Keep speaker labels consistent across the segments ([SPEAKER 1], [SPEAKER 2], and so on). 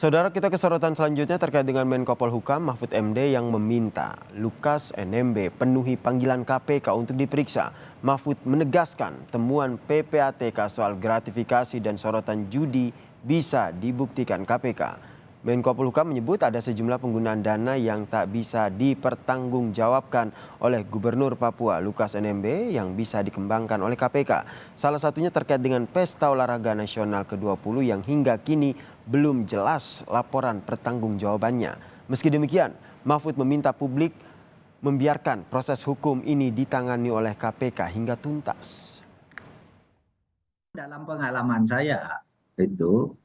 [SPEAKER 1] Saudara, kita ke sorotan selanjutnya terkait dengan Menko Polhukam Mahfud MD yang meminta Lukas NMB penuhi panggilan KPK untuk diperiksa. Mahfud menegaskan temuan PPATK soal gratifikasi dan sorotan judi bisa dibuktikan KPK. Menko Polhukam menyebut ada sejumlah penggunaan dana yang tak bisa dipertanggungjawabkan oleh Gubernur Papua Lukas NMB yang bisa dikembangkan oleh KPK. Salah satunya terkait dengan Pesta Olahraga Nasional ke-20 yang hingga kini belum jelas laporan pertanggungjawabannya. Meski demikian, Mahfud meminta publik membiarkan proses hukum ini ditangani oleh KPK hingga tuntas.
[SPEAKER 2] Dalam pengalaman saya itu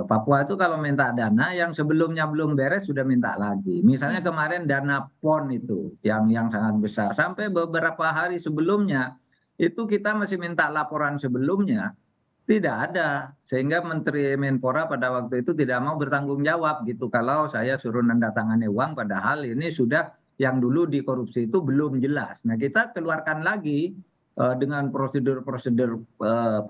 [SPEAKER 2] Papua itu kalau minta dana yang sebelumnya belum beres sudah minta lagi. Misalnya kemarin dana PON itu yang sangat besar. Sampai beberapa hari sebelumnya itu kita masih minta laporan sebelumnya. Tidak ada. Sehingga Menteri Menpora pada waktu itu tidak mau bertanggung jawab gitu. Kalau saya suruh mendatangani uang padahal ini sudah yang dulu dikorupsi itu belum jelas. Nah kita keluarkan lagi dengan prosedur-prosedur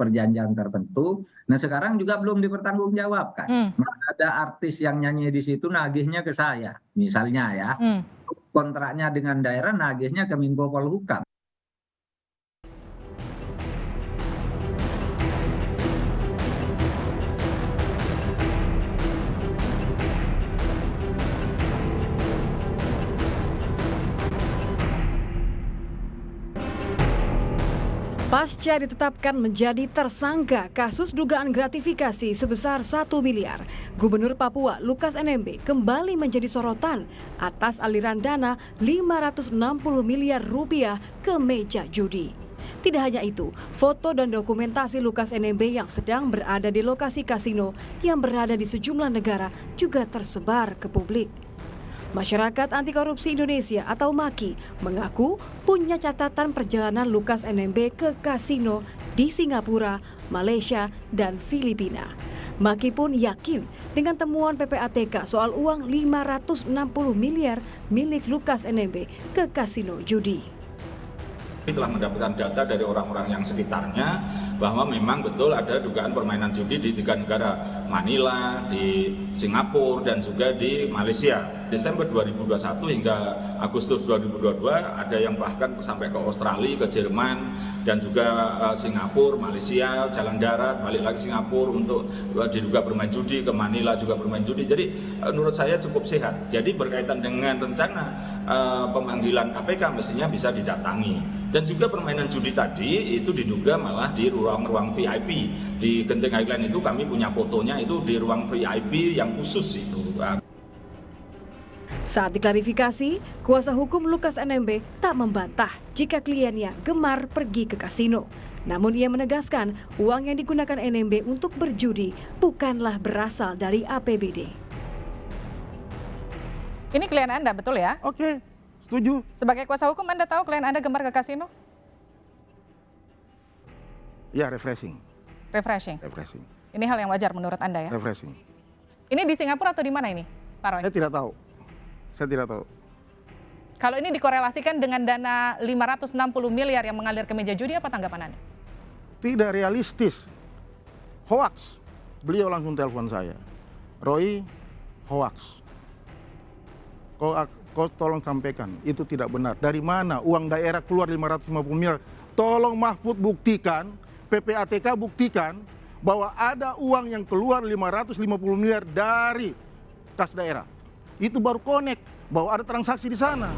[SPEAKER 2] perjanjian tertentu. Nah sekarang juga belum dipertanggungjawabkan. Ada artis yang nyanyi di situ nagihnya ke saya, misalnya ya. Kontraknya dengan daerah nagihnya ke Menko Polhukam.
[SPEAKER 3] Pasca ditetapkan menjadi tersangka kasus dugaan gratifikasi sebesar 1 miliar, Gubernur Papua Lukas NMB kembali menjadi sorotan atas aliran dana 560 miliar rupiah ke meja judi. Tidak hanya itu, foto dan dokumentasi Lukas NMB yang sedang berada di lokasi kasino yang berada di sejumlah negara juga tersebar ke publik. Masyarakat Anti Korupsi Indonesia atau MAKI mengaku punya catatan perjalanan Lukas NMB ke kasino di Singapura, Malaysia, dan Filipina. MAKI pun yakin dengan temuan PPATK soal uang 560 miliar milik Lukas NMB ke kasino judi.
[SPEAKER 4] Telah mendapatkan data dari orang-orang yang sekitarnya bahwa memang betul ada dugaan permainan judi di 3 negara, Manila, di Singapura, dan juga di Malaysia. Desember 2021 hingga Agustus 2022 ada yang bahkan sampai ke Australia, ke Jerman, dan juga Singapura, Malaysia, jalan darat, balik lagi Singapura untuk diduga bermain judi, ke Manila juga bermain judi. Jadi menurut saya cukup sehat. Jadi berkaitan dengan rencana pemanggilan KPK mestinya bisa didatangi. Dan juga permainan judi tadi itu diduga malah di ruang-ruang VIP. Di Genting Highland itu kami punya fotonya itu di ruang VIP yang khusus itu.
[SPEAKER 3] Saat diklarifikasi, kuasa hukum Lukas NMB tak membantah jika kliennya gemar pergi ke kasino. Namun ia menegaskan uang yang digunakan NMB untuk berjudi bukanlah berasal dari APBD.
[SPEAKER 5] Ini klien Anda, betul ya?
[SPEAKER 6] Oke, setuju.
[SPEAKER 5] Sebagai kuasa hukum Anda tahu klien Anda gemar ke kasino?
[SPEAKER 6] Ya, refreshing.
[SPEAKER 5] Refreshing.
[SPEAKER 6] Refreshing.
[SPEAKER 5] Ini hal yang wajar menurut Anda ya?
[SPEAKER 6] Refreshing.
[SPEAKER 5] Ini di Singapura atau di mana ini, Pak Roy?
[SPEAKER 6] Saya tidak tahu. Saya tidak tahu.
[SPEAKER 5] Kalau ini dikorelasikan dengan dana 560 miliar yang mengalir ke meja judi, apa tanggapan Anda?
[SPEAKER 6] Tidak realistis. Hoax. Beliau langsung telepon saya. Roy, hoax. Kau tolong sampaikan, itu tidak benar. Dari mana uang daerah keluar 550 miliar? Tolong Mahfud buktikan, PPATK buktikan bahwa ada uang yang keluar 550 miliar dari kas daerah. Itu baru connect bahwa ada transaksi di sana.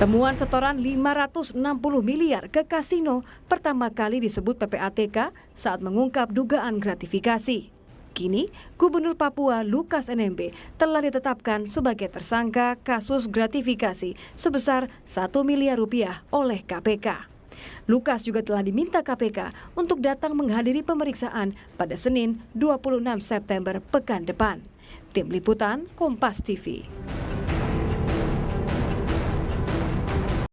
[SPEAKER 3] Temuan setoran 560 miliar ke kasino pertama kali disebut PPATK saat mengungkap dugaan gratifikasi. Kini, Gubernur Papua Lukas NMB telah ditetapkan sebagai tersangka kasus gratifikasi sebesar 1 miliar rupiah oleh KPK. Lukas juga telah diminta KPK untuk datang menghadiri pemeriksaan pada Senin 26 September pekan depan. Tim Liputan Kompas TV.